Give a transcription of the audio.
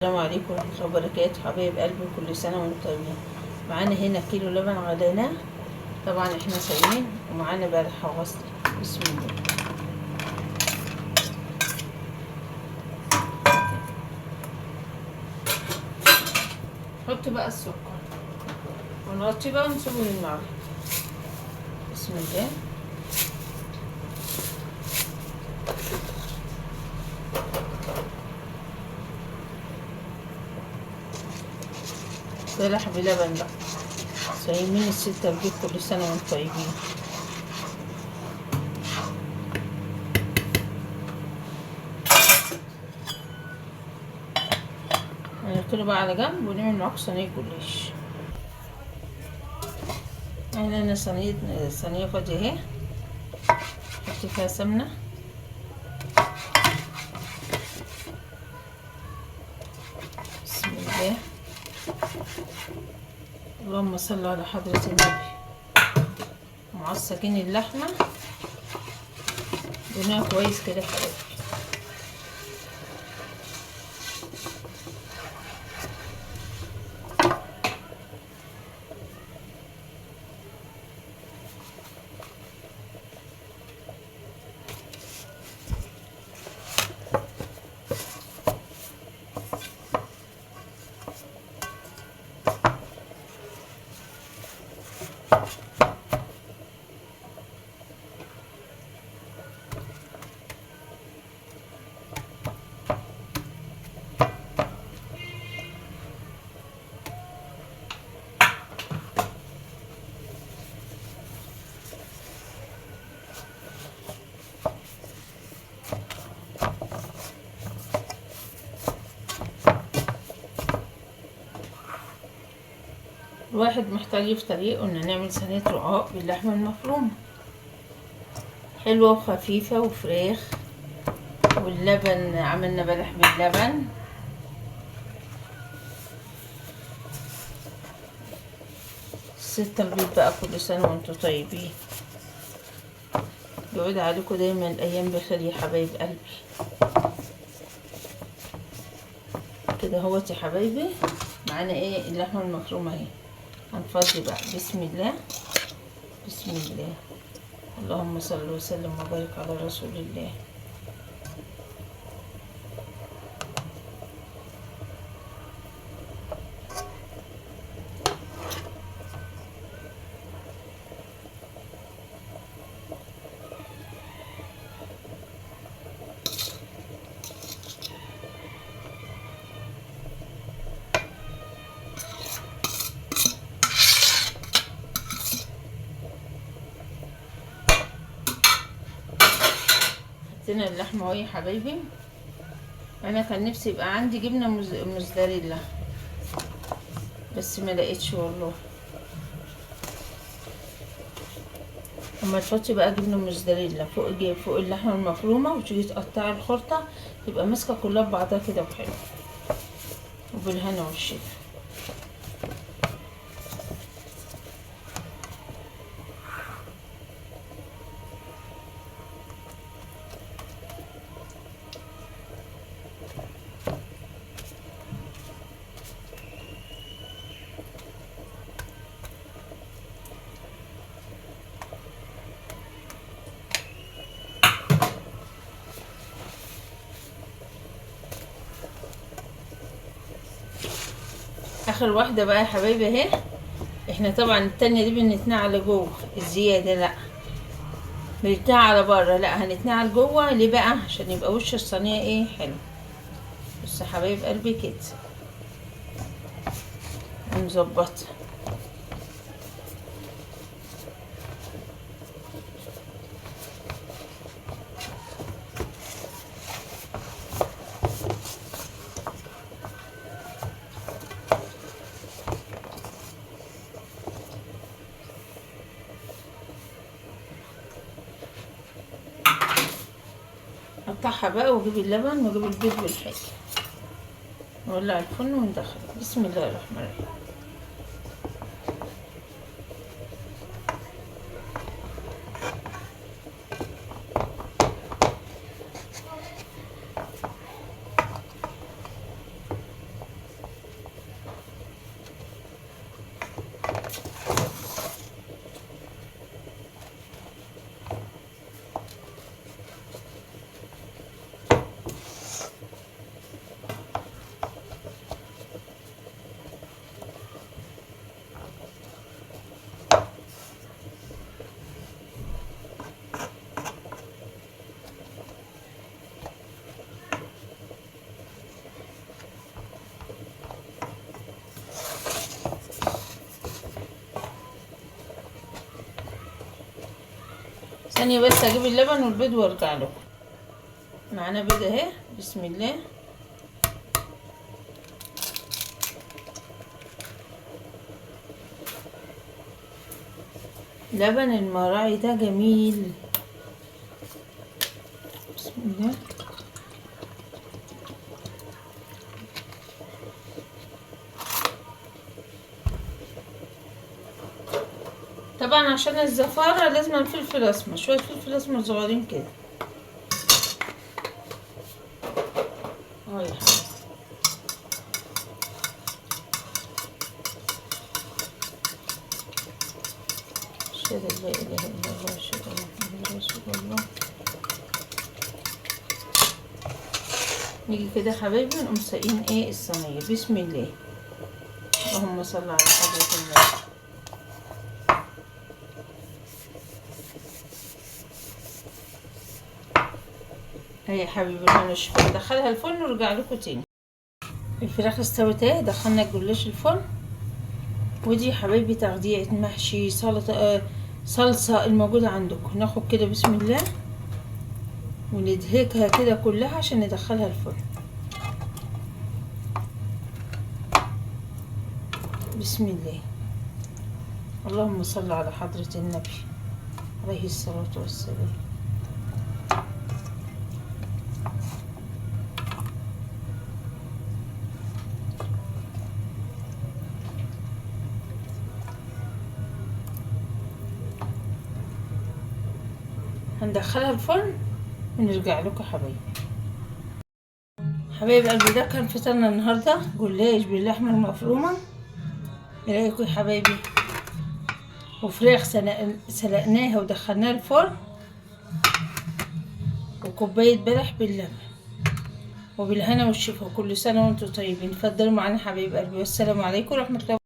السلام عليكم ورحمة الله وبركاته. حبايب قلبي، كل سنة وانتم طيبين. معانا هنا كيلو لبن غليناه، طبعا احنا سايبين، ومعانا بلح وغسل. بسم الله. حط بقى السكر ونغطي بقى ونسيبه للنار. بسم الله. بلح بلبن بقى، صايمين الستة البيت، كل سنة وانتم طيبين. هنركنه بقى على جنب ونعمل معاكم صينية جلاش. هنا صينية فاضية اهي، حط فيها سمنة. بسم الله. اللهم صل على حضرة النبي. معصقين اللحمة بناها كويس كده حبايبي. الواحد محتاج في طريقه ان نعمل صينية رقاق باللحمة المفرومة، حلوة وخفيفة وفراخ، واللبن عملنا بلح باللبن. الستة البيض بقى، كل سنة وانتم طيبين. يعود عليكم دايما الايام بخير يا حبايب قلبي. كده اهوت يا حبايبي، معانا ايه؟ اللحمة المفرومة اهي. هنفضي بقى. بسم الله بسم الله. اللهم صل وسلم وبارك على رسول الله. حطينا اللحمة اهي يا حبايبي. انا كان نفسي يبقى عندي جبنة موزاريلا، بس ما لقيتش والله. اما تحطي بقى جبنة موزاريلا فوق اللحمة المفرومة، وتيجي تقطعي الخلطة تبقى ماسكة كلها ببعضها كده وحلو، وبالهنا والشفا. اخر واحدة بقى يا حبايبي اهي. احنا طبعا التانية دي بنتنقع على جوه، الزيادة لا بنتنقع على بره، لا هنتنقع على جوه. ليه بقى؟ عشان يبقى وش الصينية ايه؟ حلو. بص يا حبايب قلبي كده ونظبطها. اقطعها بقى واجيب اللبن واجيب البيض والحاجة، نولع الفرن وندخل. بسم الله الرحمن الرحيم. ثانية بس اجيب اللبن والبيض وارجع لكم. معانا بيض اهي، بسم الله. لبن المراعي ده جميل، بسم الله. طبعا عشان الزفارة لازم فلفل اسمر، شوية فلفل اسمر صغيرين كده. اهو يا حبيبي. اشهد ان لا اله الا الله واشهد ان محمدا رسول الله. نيجي كده حبايبي نقوم ساقين ايه الصينية، بسم الله. اللهم صل على حضرة النبي. اهي يا حبيبي هنشوف، ندخلها الفرن ونرجع لكم تاني. الفراخ استوت اهي، دخلنا الجلاش الفرن. ودي يا حبايبي تغذية محشي، سلطة، صلصة الموجودة عندكم. ناخد كده بسم الله وندهكها كده كلها عشان ندخلها الفرن. بسم الله. اللهم صل على حضرة النبي عليه الصلاة والسلام. هندخلها الفرن ونرجع لكم حبايبي. حبايب قلبي ده كان فطرنا النهارده، جلاش باللحمه المفرومه. ايه رايكم يا حبايبي؟ وفراخ سلقناها ودخلناها الفرن، وكوبايه بلح باللبن، وبالهنا والشفا. وكل سنه وانتم طيبين. اتفضلوا معانا حبايب قلبي، والسلام عليكم ورحمه الله.